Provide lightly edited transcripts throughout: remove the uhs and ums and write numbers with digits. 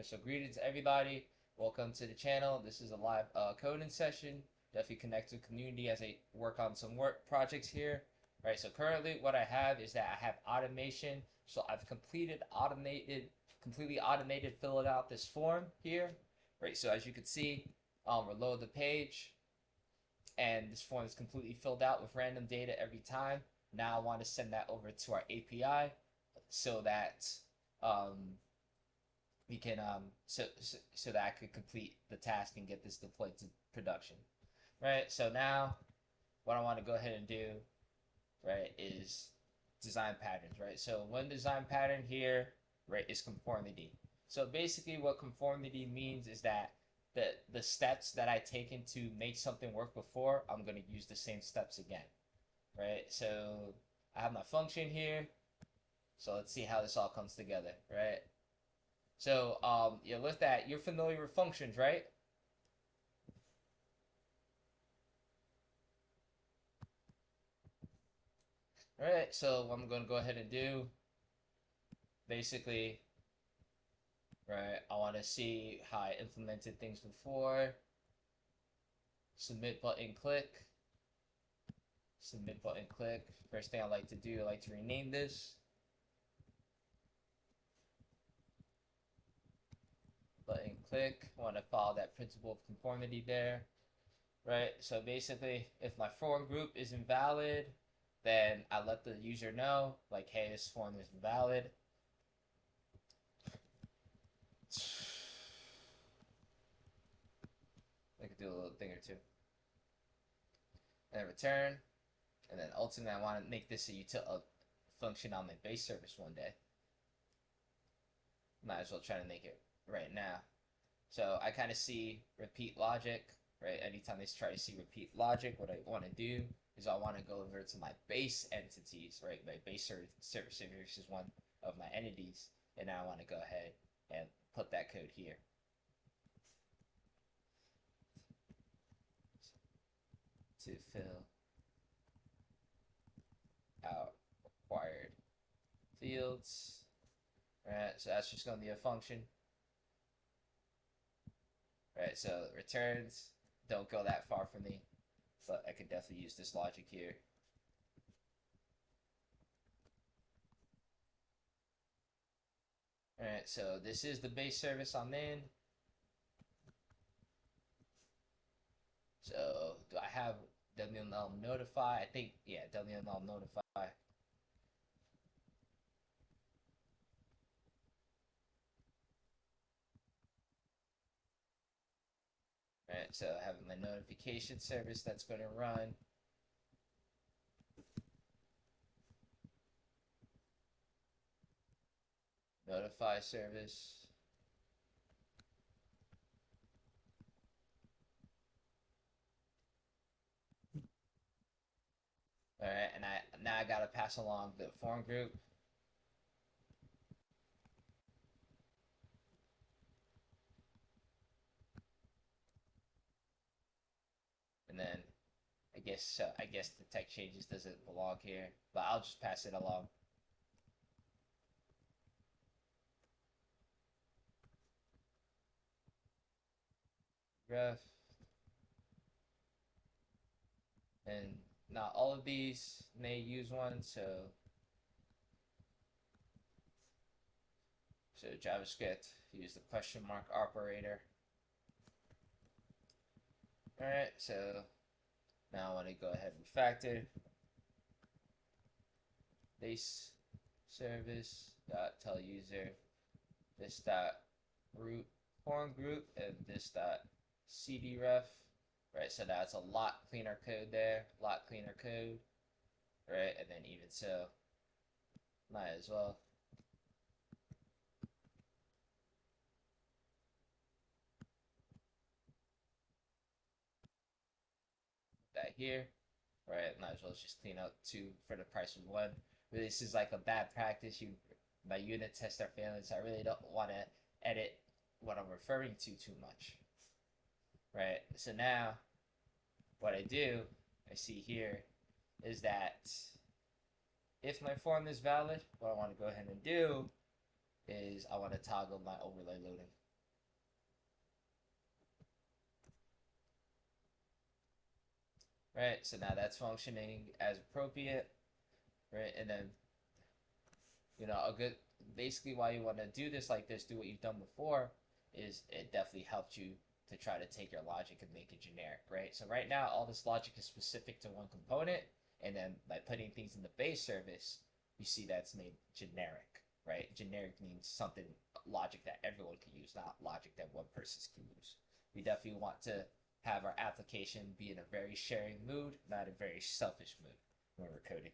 So greetings everybody. Welcome to the channel. This is a live coding session. Definitely connect to the community as I work on some work projects here. Right. So currently, what I have is that I have automation. So I've completely automated filling out this form here. Right. So as you can see, reload the page, and this form is completely filled out with random data every time. Now I want to send that over to our API so that we can so that I could complete the task and get this deployed to production. Right. So now what I want to go ahead and do, right, is design patterns. Right. So one design pattern here, right, is conformity. So basically what conformity means is that the steps that I taken to make something work before, I'm going to use the same steps again. Right. So I have my function here. So let's see how this all comes together, right? So yeah, with that, you're familiar with functions, right? All right. So what I'm going to go ahead and do, basically, right? I want to see how I implemented things before. Submit button click. Submit button click. First thing I like to do, I like to rename this. Button click. I want to follow that principle of conformity there. Right? So basically, if my form group is invalid, then I let the user know, like, hey, this form is invalid. I could do a little thing or two. And return. And then ultimately, I want to make this a function on my base service one day. Might as well try to make it right now. So I kind of see repeat logic, right? Anytime they try to see repeat logic, what I want to do is I want to go over to my base entities, right? My base service is one of my entities, and now I want to go ahead and put that code here. To fill out required fields. Right, so that's just going to be a function. Right, so returns don't go that far for me, but I could definitely use this logic here. Alright, so this is the base service I'm in. So do I have WML notify? I think, yeah, WML notify. Alright, so I have my notification service that's going to run. Notify service. Alright, and now I gotta pass along the form group. And then I guess the text changes doesn't belong here, but I'll just pass it along. Ref. And not all of these may use one, so JavaScript, use the question mark operator. Alright, so now I want to go ahead and refactor base service dot tell user this dot root form group and this dot cd ref. Right, so that's a lot cleaner code there, lot cleaner code. Right, and then even so, might as well that here. Right, might as well just clean up 2 for the price of 1. Really, this is like a bad practice. My unit tests are failing, so I really don't want to edit what I'm referring to too much. Right, so now what I do, I see here, is that if my form is valid, what I want to go ahead and do is I want to toggle my overlay loading. right? So now that's functioning as appropriate, right? And then, a good, basically why you want to do this like this, do what you've done before, is it definitely helps you to try to take your logic and make it generic, right? So right now, all this logic is specific to one component, and then by putting things in the base service, you see that's made generic, right? Generic means something, logic that everyone can use, not logic that one person can use. We definitely want to have our application be in a very sharing mood, not a very selfish mood when we're coding.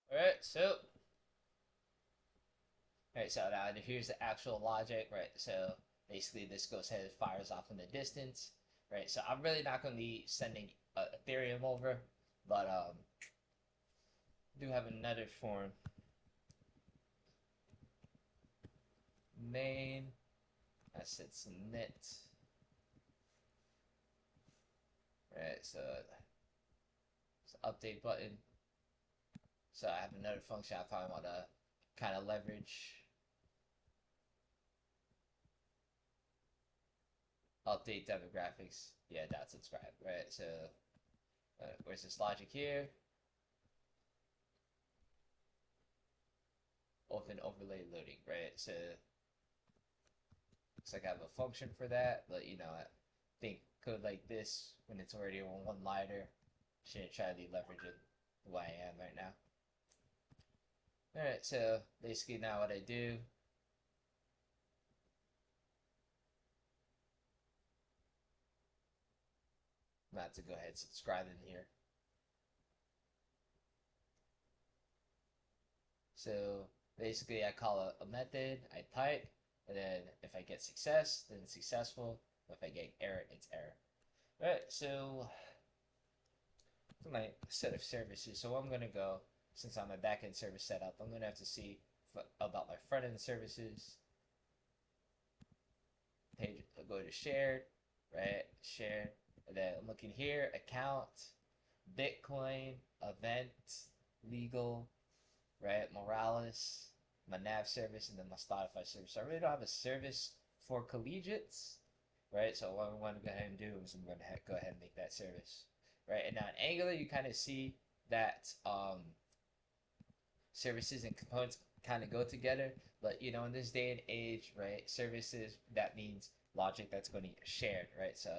All right, so now here's the actual logic, right? So basically this goes ahead and fires off in the distance, right? So I'm really not going to be sending Ethereum over, but do have another form. Main, I said submit. Right, so it's update button. So I have another function I probably want to kind of leverage. Update demographics. Yeah, dot subscribe. Right, so where's this logic here? Open overlay loading. Right, so looks like I have a function for that, but I think code like this when it's already a one-liner shouldn't try to leverage it the way I am right now. Alright, so basically now what I do, I'm about to go ahead and subscribe in here. So basically I call a method, I type, and then if I get success, then it's successful. If I get error, it's error. Alright, so for my set of services, so I'm going to go, since I'm a backend service setup, I'm going to have to see about my front end services. Page, I'll go to shared, right? Shared. And then I'm looking here, account, Bitcoin, event, legal, right? Morales, my nav service, and then my Spotify service. So I really don't have a service for collegiates, right? So what I'm going to go ahead and do is I'm going to go ahead and make that service, right? And now in Angular, you kind of see that services and components kind of go together. But in this day and age, right, services, that means logic that's going to get shared, right? So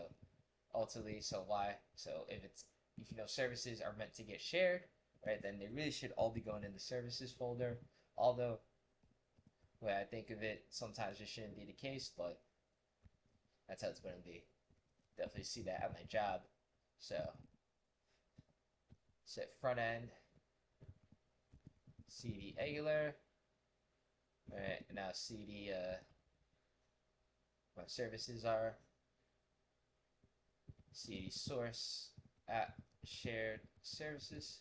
ultimately, so why? So if services are meant to get shared, right, then they really should all be going in the services folder. Although, the way I think of it, sometimes it shouldn't be the case, but that's how it's going to be. Definitely see that at my job. So set front end, cd Angular. Alright, and now cd my services are cd source app shared services.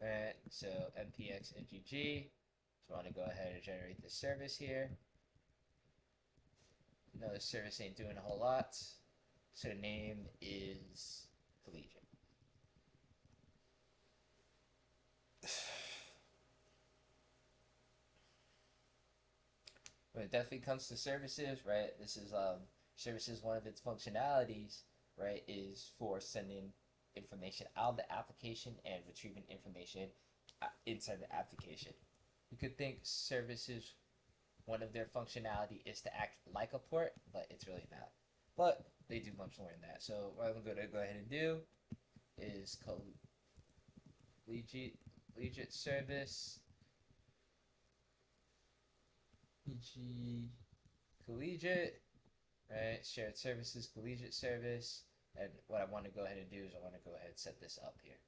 Alright, so npx ngg. So I want to go ahead and generate the service here. No, the service ain't doing a whole lot. So name is collegiate. When it definitely comes to services, right? This is services, one of its functionalities, right, is for sending information out of the application and retrieving information inside the application. You could think services, one of their functionality is to act like a port, but it's really not. But they do much more than that. So what I'm going to go ahead and do is collegiate service, collegiate, right? Shared services, collegiate service. And what I want to go ahead and do is I want to go ahead and set this up here,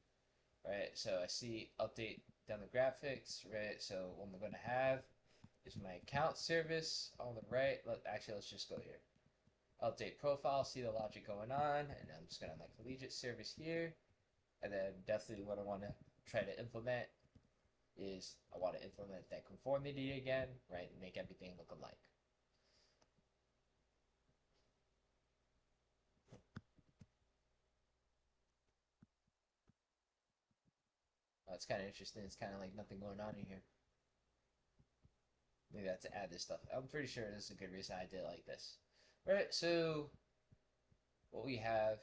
right? So I see update demographics, right? So what we're going to have is my account service on the right. Let's just go here. Update profile, see the logic going on, and I'm just going to have my collegiate service here. And then definitely what I want to try to implement is I want to implement that conformity again, right? And make everything look alike. It's kind of interesting. It's kind of like nothing going on in here. Maybe I have to add this stuff. I'm pretty sure this is a good reason I did it like this. Alright, so what we have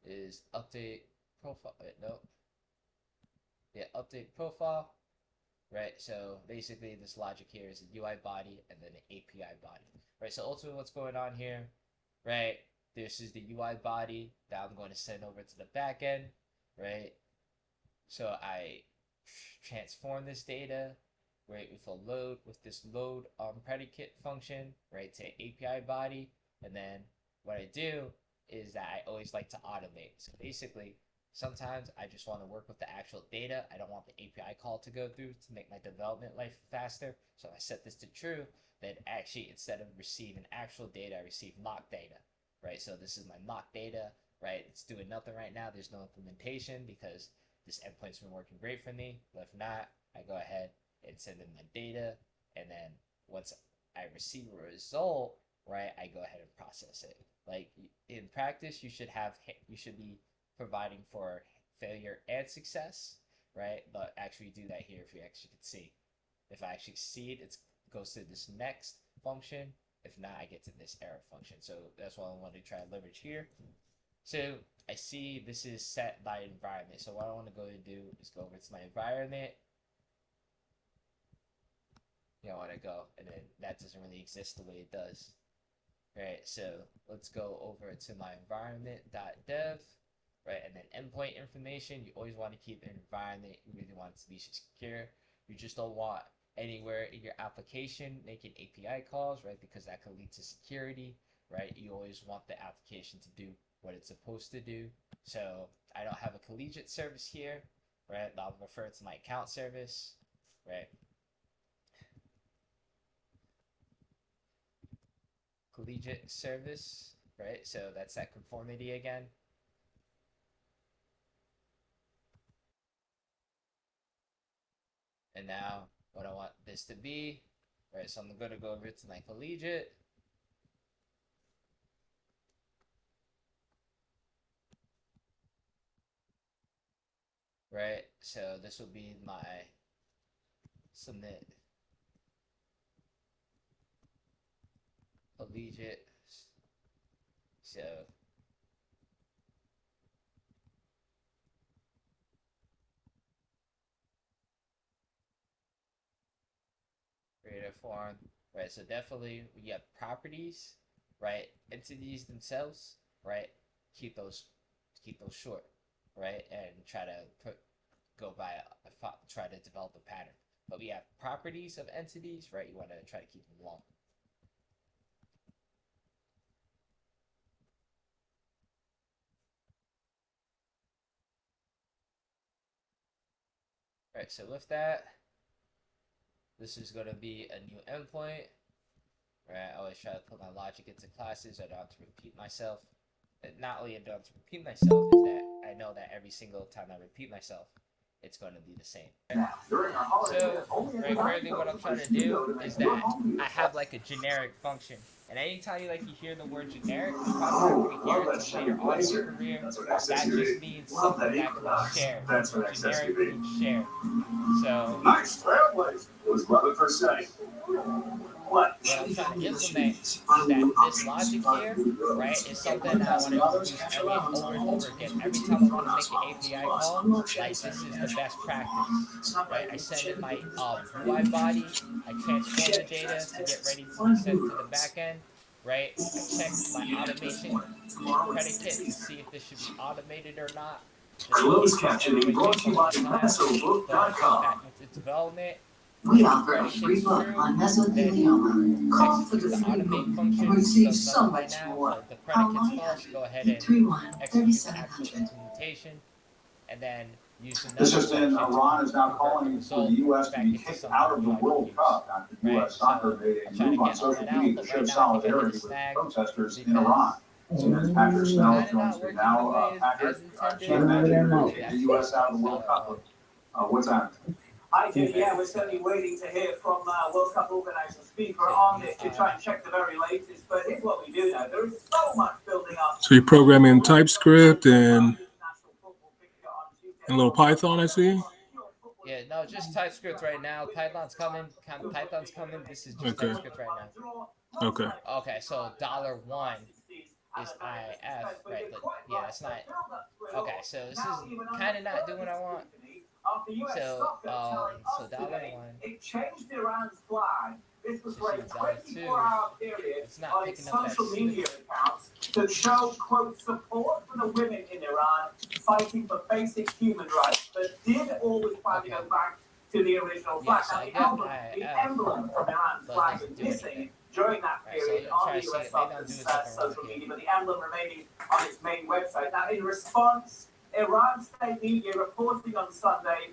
is update profile. No, yeah, update profile. Right, so basically this logic here is a UI body and then an API body. Right, so ultimately what's going on here, right? This is the UI body that I'm going to send over to the backend, right? So I transform this data, right, with a load, with this load predicate function, right, to API body. And then what I do is that I always like to automate. So basically, sometimes I just want to work with the actual data. I don't want the API call to go through to make my development life faster. So I set this to true. Then actually, instead of receiving actual data, I receive mock data, right? So this is my mock data, right? It's doing nothing right now. There's no implementation because this endpoint's been working great for me. But if not, I go ahead and send in my data. And then once I receive a result, right, I go ahead and process it. Like in practice, you should be providing for failure and success, right? But actually do that here if you actually can see. If I actually succeed, it goes to this next function. If not, I get to this error function. So that's what I want to try to leverage here. So I see this is set by environment. So what I want to go and do is go over to my environment. You know, I want to go, and then that doesn't really exist the way it does. Right, so let's go over to my environment.dev, right, and then endpoint information. You always want to keep an environment. You really want it to be secure. You just don't want anywhere in your application making API calls, right, because that could lead to security, right? You always want the application to do what it's supposed to do. So I don't have a collegiate service here, right? I'll refer to my account service, right? Collegiate service, right? So that's that conformity again. And now what I want this to be, right? So I'm going to go over to my collegiate. Right, so this will be my submit collegiate. So create a form, right? So definitely we have properties, right? Entities themselves, right? Keep those short, right? And try to go by try to develop a pattern. But we have properties of entities, right? You want to try to keep them long. Right, so with that, this is going to be a new endpoint. Right, I always try to put my logic into classes. I don't have to repeat myself. And not only I don't have to repeat myself, is that I know that every single time I repeat myself, it's going to be the same. So, right, currently what I'm trying to do is that I have like a generic function. And anytime you hear the word generic, you probably not going to hear it until later on in your career. That just means something that can be shared. Generic means shared. So, nice trailblazer. It was 11%. What I'm trying to implement is that this logic here, right, is something that I want to introduce over and over again. Every time I want to make an API call, like this is the best practice, right? I send in my UI body, I transform the data to get ready to be sent to the backend, right? I check my automation predicate to see if this should be automated or not. Just in Closed case this captioning endpoint brought takes to a you by long time, but I go back VSCode.com. into development. We If the offer a free predicate's book true, on then mesothelioma. Call for execute the the free book automate and function, which receive does so nothing right much now. more. So if the Call predicate's false, go ahead and 1-831 execute the actual 3700. implementation, and then use This another just in, function to Iran is now convert the calling for the result U.S. to back be into kicked something out that of you the know I can World use. Cup after Right, U.S. soccer so made I'll a try to move on get all social that out, media but to show right now I think I hit a solidarity with snag protesters in because Iran. CNN's Patrick it's Snell kind of joins not me working the now. way as Patrick, intended. Chief Engineer to Hopefully get that's the good. U.S. out of the World Cup. What's that? Hi, Jim. Yeah, we're certainly waiting to hear from World Cup organizer speaker on this to try and check the very latest. But here's what we do know: there is so much building up. So you're programming TypeScript and a little Python, I see. Yeah, no, just TypeScript right now. Python's coming. Python's coming. This is just Okay. TypeScript right now. Okay. Okay, so $1 is IF, right? But yeah, that's not. Okay, so this is kind of not doing what I want. So $1. It changed Iran's flag. This was for a $2. 24-hour period It's not on its picking up that social media snippet. accounts that show, quote, support for the women in Iran fighting for basic human rights, but did always plan to go back to the original flag. Yeah, so Now, the emblem from Iran's flag was missing during that period on the US government's social media, but the emblem remaining on its main website. Now, in response, Iran state media reporting on Sunday,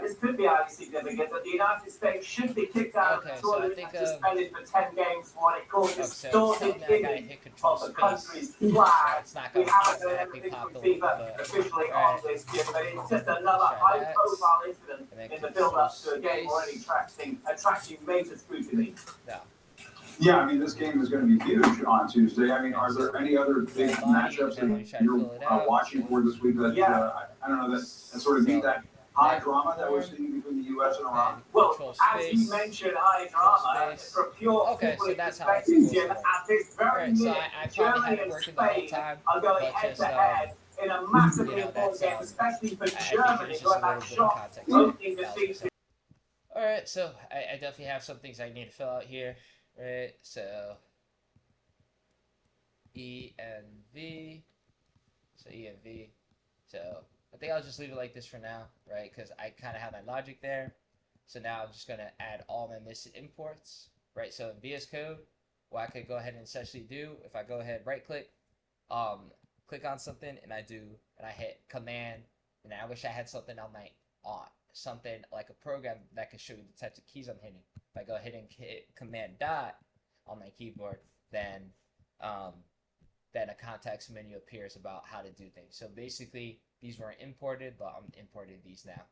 this could be highly significant, that the United States should be kicked out of the tournament and suspended for 10 games for what it calls distorted image of the country's flag. We haven't heard anything from FIFA officially on this yet, but it's just another high-profile incident in the build-up to a game already attracting major scrutiny. Yeah, I mean, this game is going to be huge on Tuesday. I mean, are there any other big matchups that you're watching for this week that, I don't know, that sort of beat that high drama that we're seeing between the U.S. and Iran? Well, as you mentioned, high drama, from pure football perspective, Jim, at this very minute, Germany and Spain are going head-to-head in a massively important game, especially for Germany, who had that shot opening the season. Alright, so I definitely have some things I need to fill out here. Right, so ENV, so I think I'll just leave it like this for now, right, because I kind of have my logic there. So now I'm just going to add all my missing imports, right, so in VS Code, what I could go ahead and essentially do, if I go ahead, right click, click on something, and I hit command, and I wish I had something on my, something like a program that can show you the types of keys I'm hitting. If I go ahead and hit command dot on my keyboard, then a context menu appears about how to do things. So basically, these weren't imported, but I'm importing these now.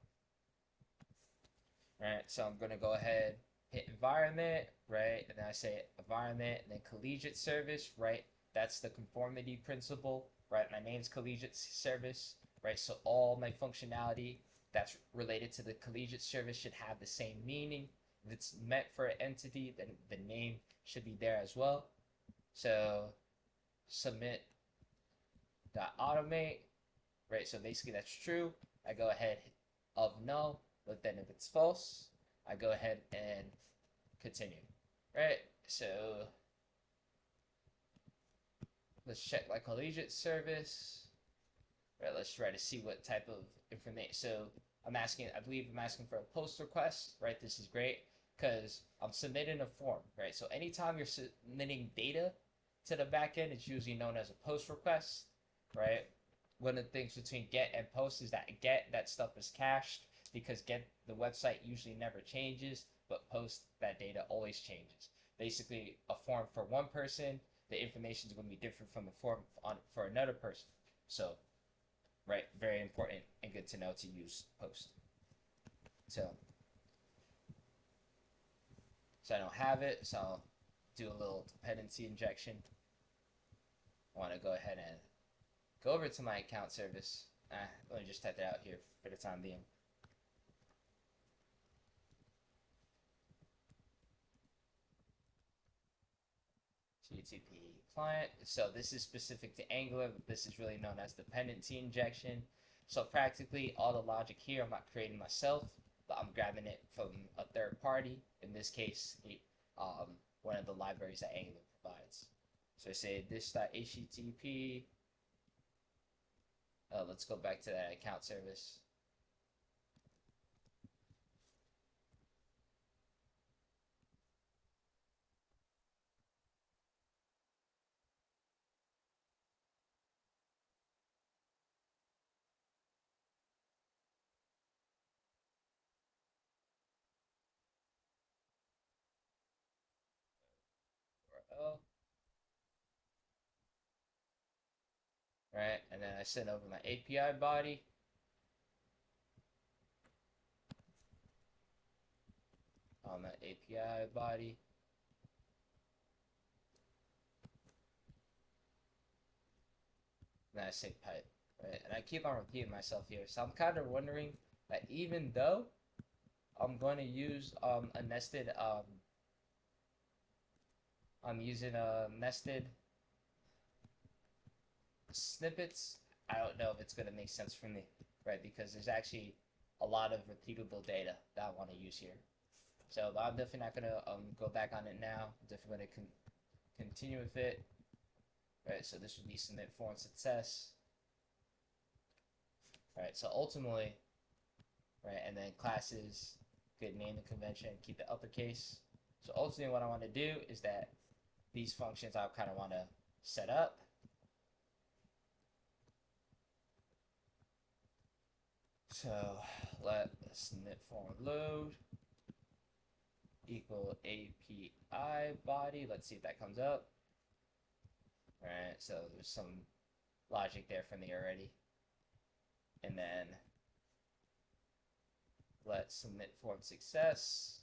Right, so I'm gonna go ahead, hit environment, right, and then I say environment, and then collegiate service, right, that's the conformity principle, right, my name's collegiate service, right, so all my functionality that's related to the collegiate service should have the same meaning. If it's meant for an entity, then the name should be there as well. So submit.automate, right? So basically that's true. I go ahead of null, but then if it's false, I go ahead and continue, right? So let's check my collegiate service, right? Let's try to see what type of information. So I believe I'm asking for a post request, right? This is great because I'm submitting a form, right? So anytime you're submitting data to the backend, it's usually known as a post request, right? One of the things between get and post is that get, that stuff is cached, because get, the website usually never changes, but post, that data always changes. Basically, a form for one person, the information is going to be different from a form for another person. So, right, very important and good to know to use post. So I don't have it, so I'll do a little dependency injection. I want to go ahead and go over to my account service. Let me just type it out here for the time being. HTTP client. So this is specific to Angular. This is really known as dependency injection. So practically all the logic here I'm not creating myself, but I'm grabbing it from a third party. In this case, one of the libraries that Angular provides. So I say this.http. Let's go back to that account service. Right, and then I send over my APIBody. On my APIBody. And then I say pipe. Right, and I keep on repeating myself here. So I'm kind of wondering that even though I'm going to use a nested I'm using nested snippets. I don't know if it's going to make sense for me, right? Because there's actually a lot of repeatable data that I want to use here. So I'm definitely not going to go back on it now. I'm definitely going to continue with it. Right, so this would be submit form success. Right, so ultimately, right, and then classes, good name the convention, keep the uppercase. So ultimately what I want to do is that these functions I kind of want to set up. So let submit form load equal APIBody. Let's see if that comes up. Alright, so there's some logic there for me already. And then let submit form success.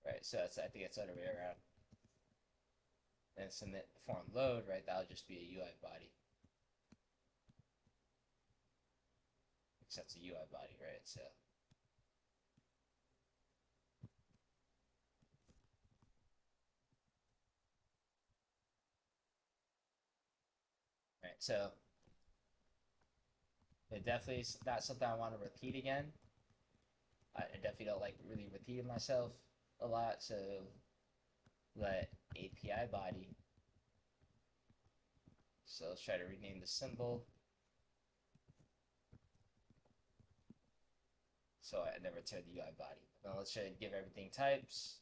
Right, so that's, I think it's the other way around. And submit form load, right, that'll just be a UI body. Except it's a UI body, right, so. Right, so it definitely is not something I want to repeat again. I definitely don't like really repeating myself a lot, so let API body. So let's try to rename the symbol. So I never return the UI body. Now let's try to give everything types.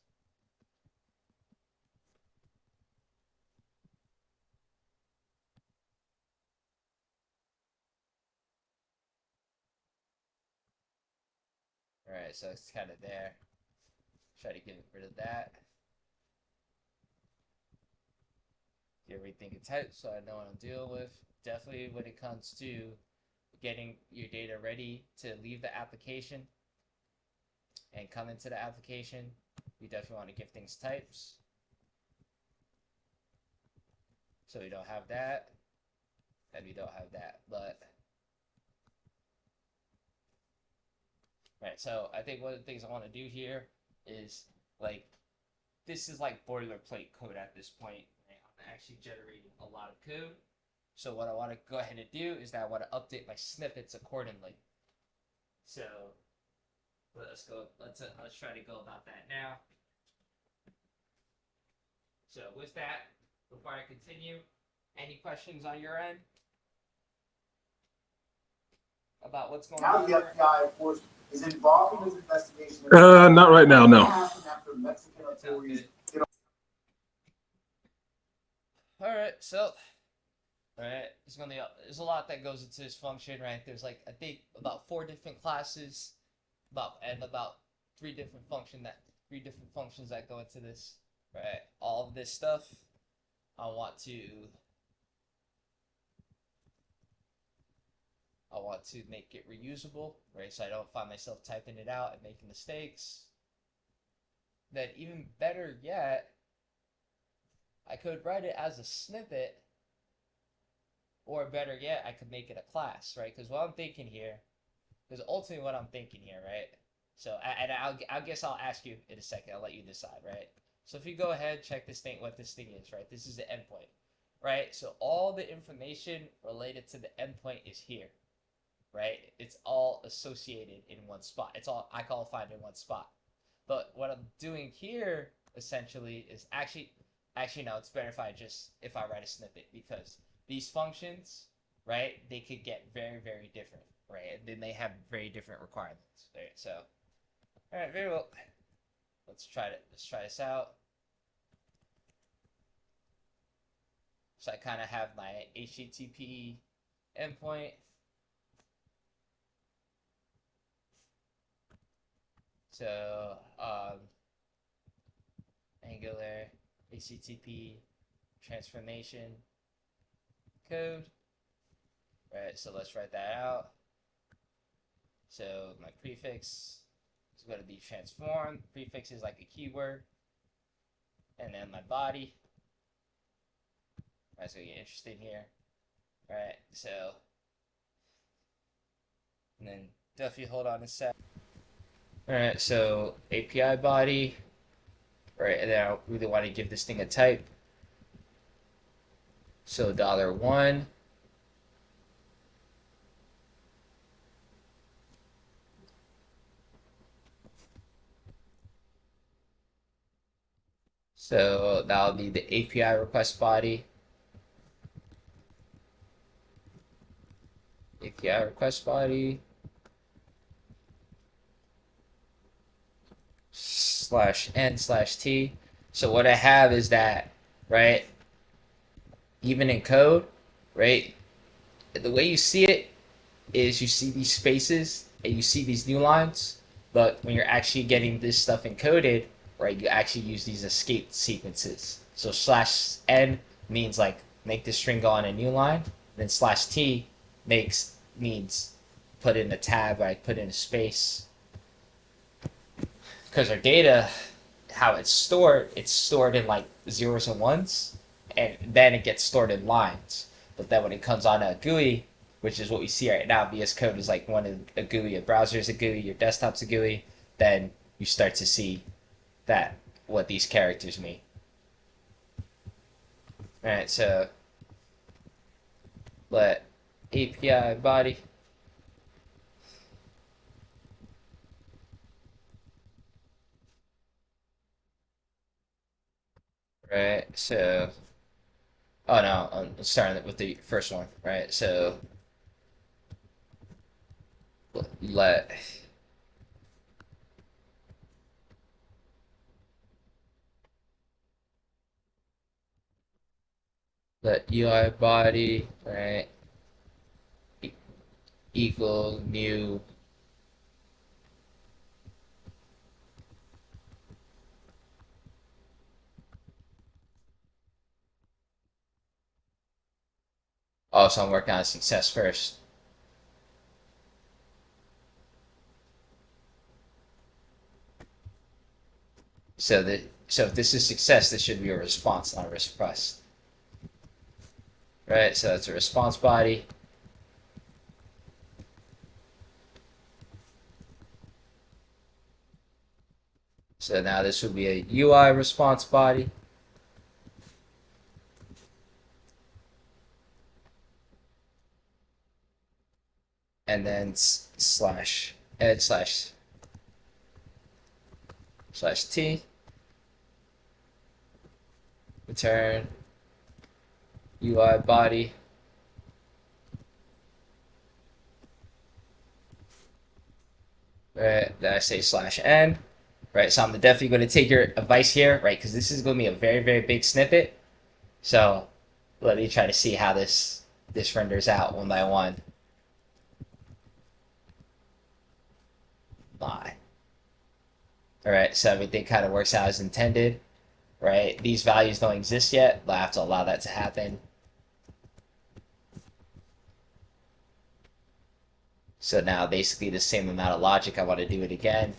Alright, so it's kind of there. Try to get rid of that. Give everything a type so I know what I'm dealing with. Definitely when it comes to getting your data ready to leave the application and come into the application, we definitely want to give things types. So we don't have that, and we don't have that, but right, so I think one of the things I want to do here is, like, this is like boilerplate code at this point. I'm actually generating a lot of code. So what I want to go ahead and do is that I want to update my snippets accordingly. So let's try to go about that now. So with that, before I continue, any questions on your end about what's going on? Now the FBI, of course, is involved in this investigation. Not right now, no. After Mexican authorities, Alright, so there's a lot that goes into this function, right? There's like, I think about 4 different classes, about 3 different functions that go into this, right? All of this stuff I want to make it reusable, right? So I don't find myself typing it out and making mistakes. Then even better yet, I could write it as a snippet, or better yet, I could make it a class, right? Because what I'm thinking here, right? So, and I guess I'll ask you in a second. I'll let you decide, right? So if you go ahead, check this thing, what this thing is, right? This is the endpoint, right? So all the information related to the endpoint is here, right? It's all associated in one spot. It's all, I call find in one spot. But what I'm doing here essentially is actually no, it's better if I write a snippet, because these functions, right, they could get very, very different, right? And then they have very different requirements, right? So, all right, very well. Let's try this out. So I kind of have my HTTP endpoint. So, Angular, HTTP, transformation, code. Right, so let's write that out. So my prefix is going to be transform. Prefix is like a keyword. And then my body. That's going to get interesting here. Right, so, and then definitely hold on a sec. Alright, so API body. Right, and then I really want to give this thing a type. So $1. So that'll be the API request body. API request body /n/t. So what I have is that, right, even in code, right, the way you see it is you see these spaces and you see these new lines, but when you're actually getting this stuff encoded, right, you actually use these escape sequences. So /n means like make the string go on a new line, then /t means put in a tab, right, put in a space. Because our data, how it's stored in like zeros and ones, and then it gets stored in lines. But then when it comes on a GUI, which is what we see right now, VS Code is like a GUI, a browser is a GUI, your desktop's a GUI, then you start to see that what these characters mean. Alright, so let API body right, so oh no, I'm starting with the first one, right? So let UI body, right, equal new so I'm working on success first. So if this is success, this should be a response, not a request. Right, so that's a response body. So now this would be a UI response body. And then /ed/t return UI body. Right, then I say /n. Right, so I'm definitely going to take your advice here, right, because this is going to be a very, very big snippet. So let me try to see how this renders out one by one. Bye. All right, so everything kind of works out as intended, right? These values don't exist yet, but I have to allow that to happen. So now basically the same amount of logic, I want to do it again.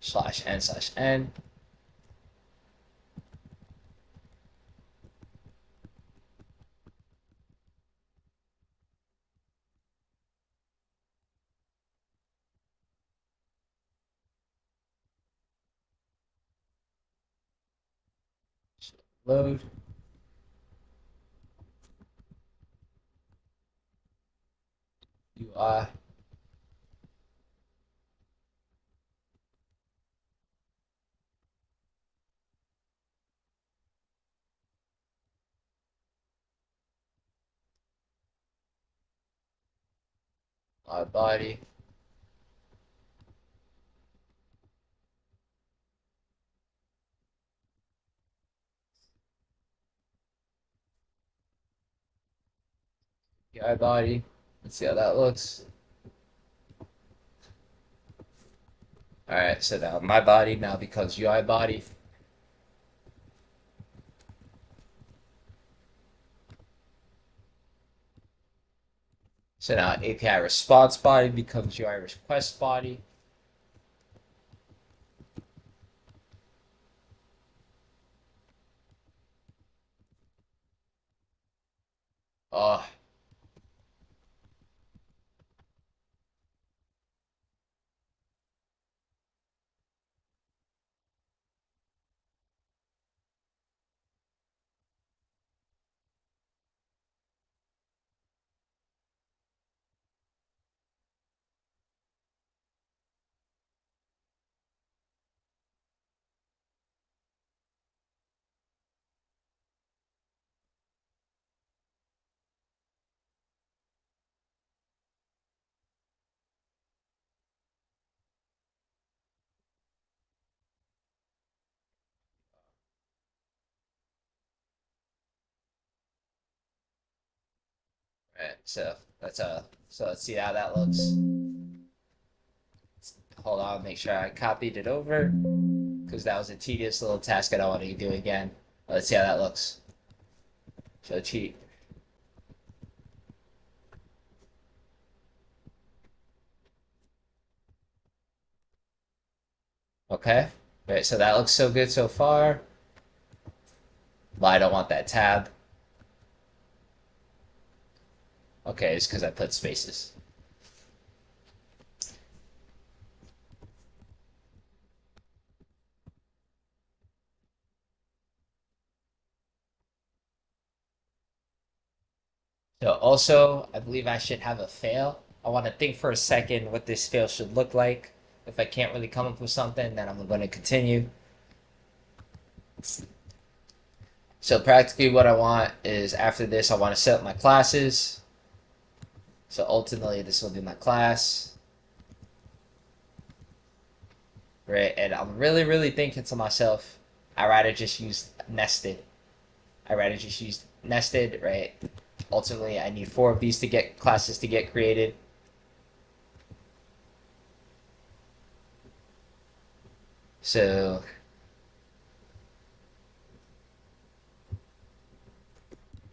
/n/n. Load. UI. Body. UI body. Let's see how that looks. All right, so now my body now becomes UI body. So now API response body becomes UI request body. Oh, Right, so let's see how that looks. Hold on, make sure I copied it over, because that was a tedious little task I don't want to do again. Let's see how that looks. So cheat. Okay, right, so that looks so good so far. Well, I don't want that tab. Okay, it's because I put spaces. So also, I believe I should have a fail. I want to think for a second what this fail should look like. If I can't really come up with something, then I'm going to continue. So practically what I want is after this, I want to set up my classes. So ultimately, this will be my class. Right, and I'm really thinking to myself, I'd rather just use nested. Right? Ultimately, I need 4 of these to get classes to get created. So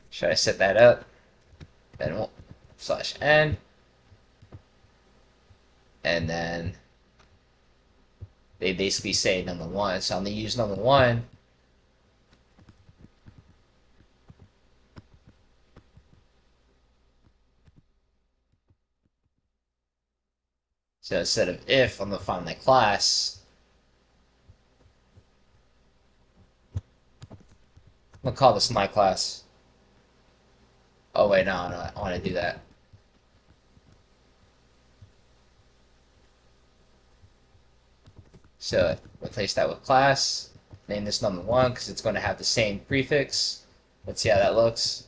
should I set that up? Then we'll /n, and then they basically say number 1. So I'm gonna use number 1. So instead of if, I'm gonna find my class. I'm gonna call this my class. Oh wait, no, I want to do that. So replace that with class. Name this number 1 because it's going to have the same prefix. Let's see how that looks.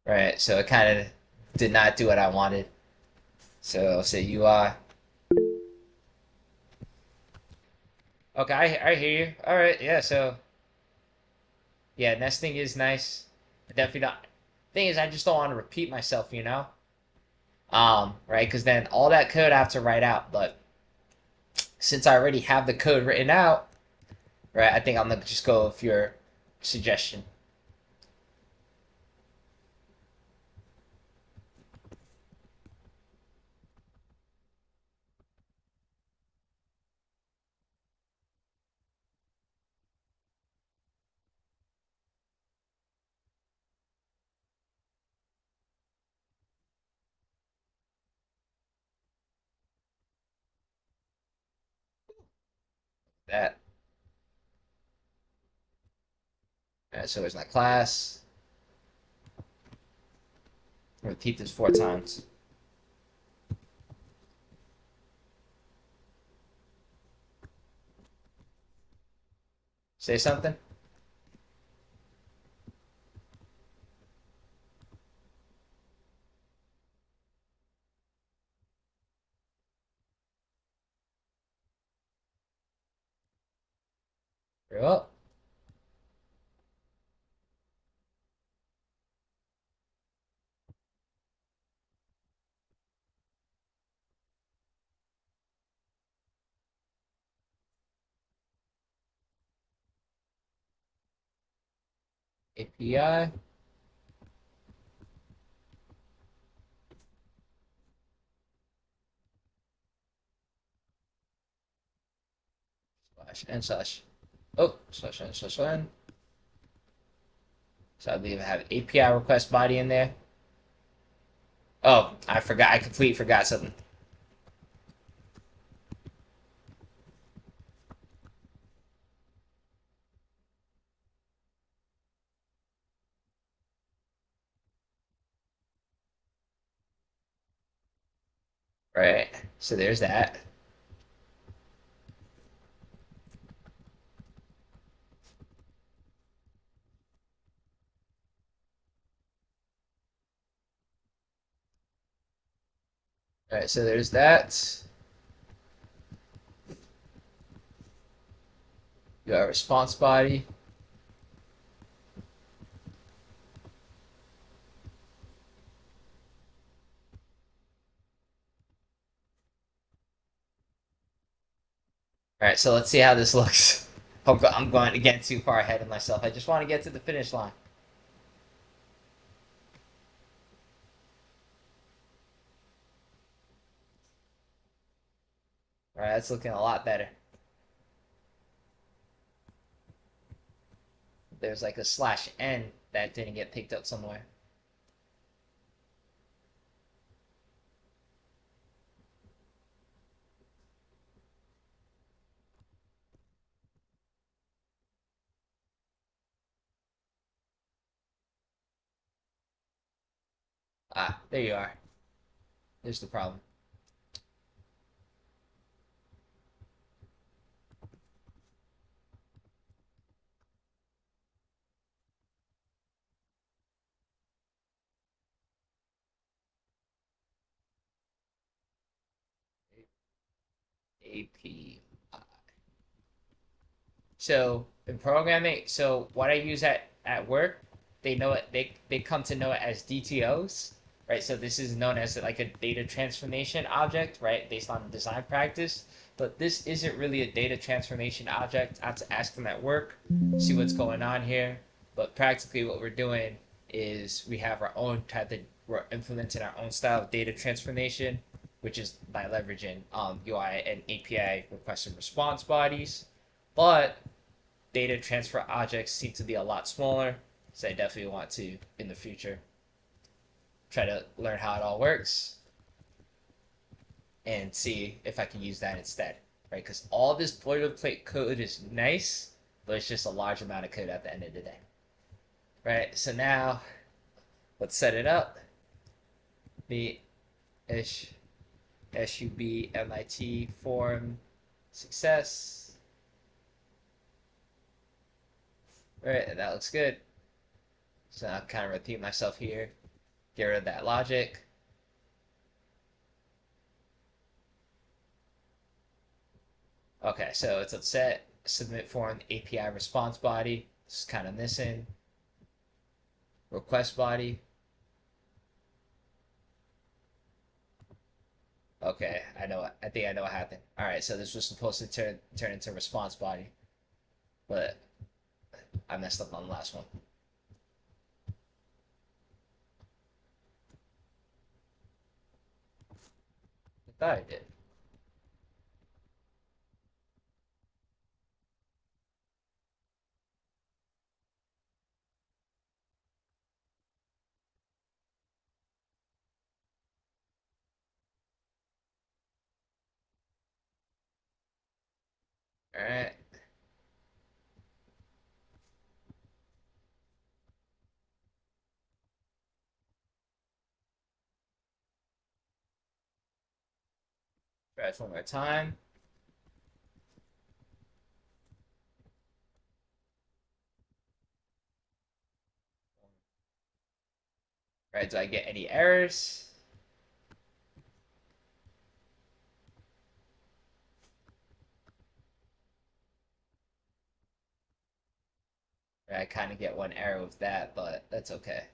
Right, so it kind of did not do what I wanted. So I'll say UI. Okay, I hear you. All right, yeah. So yeah, nesting is nice. I definitely not. Thing is, I just don't want to repeat myself, you know. Right, because then all that code I have to write out. But since I already have the code written out, right, I think I'm gonna just go with your suggestion. That. All right, so there's my class. Repeat this 4 times. Say something. Very well. API. /n/. Oh, /n/n. So I believe I have API request body in there. Oh, I forgot. I completely forgot something. Right. So there's that. All right. So there's that. do our response body. All right, so let's see how this looks. I'm going to get too far ahead of myself. I just want to get to the finish line. All right, that's looking a lot better. There's like a /n that didn't get picked up somewhere. Ah, there you are. There's the problem. API. So in programming, so what I use at work, they know it. They come to know it as DTOs, right? So this is known as like a data transformation object, right? Based on design practice. But this isn't really a data transformation object. I have to ask them at work, see what's going on here. But practically, what we're doing is we have our own type of, we're implementing our own style of data transformation, which is by leveraging UI and API request and response bodies. But data transfer objects seem to be a lot smaller, so I definitely want to, in the future, try to learn how it all works and see if I can use that instead, right? Because all this boilerplate code is nice, but it's just a large amount of code at the end of the day, right? So now, let's set it up. The SUB MIT form success. Right, that looks good. So I'll kind of repeat myself here. Get rid of that logic. Okay, so it's upset. Submit form API response body. This is kind of missing. Request body. Okay, I know. I think I know what happened. All right, so this was supposed to turn into response body, but I messed up on the last one. I thought I did. All right. Try this one more time. All right, do I get any errors? I kind of get one error with that, but that's okay.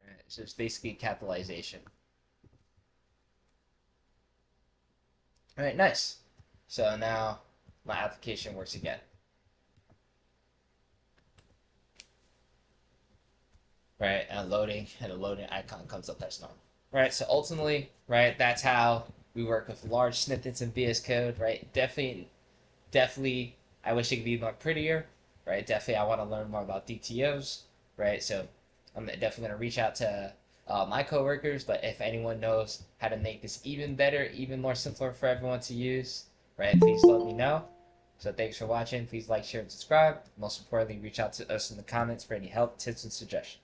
All right, so it's basically capitalization. All right, nice. So now my application works again. Right, and a loading icon comes up as normal. Right, so ultimately, right, that's how we work with large snippets in VS Code, right? Definitely, I wish it could be more prettier, right? Definitely, I want to learn more about DTOs, right? So I'm definitely going to reach out to my coworkers, but if anyone knows how to make this even better, even more simpler for everyone to use, right, please let me know. So thanks for watching. Please like, share, and subscribe. Most importantly, reach out to us in the comments for any help, tips, and suggestions.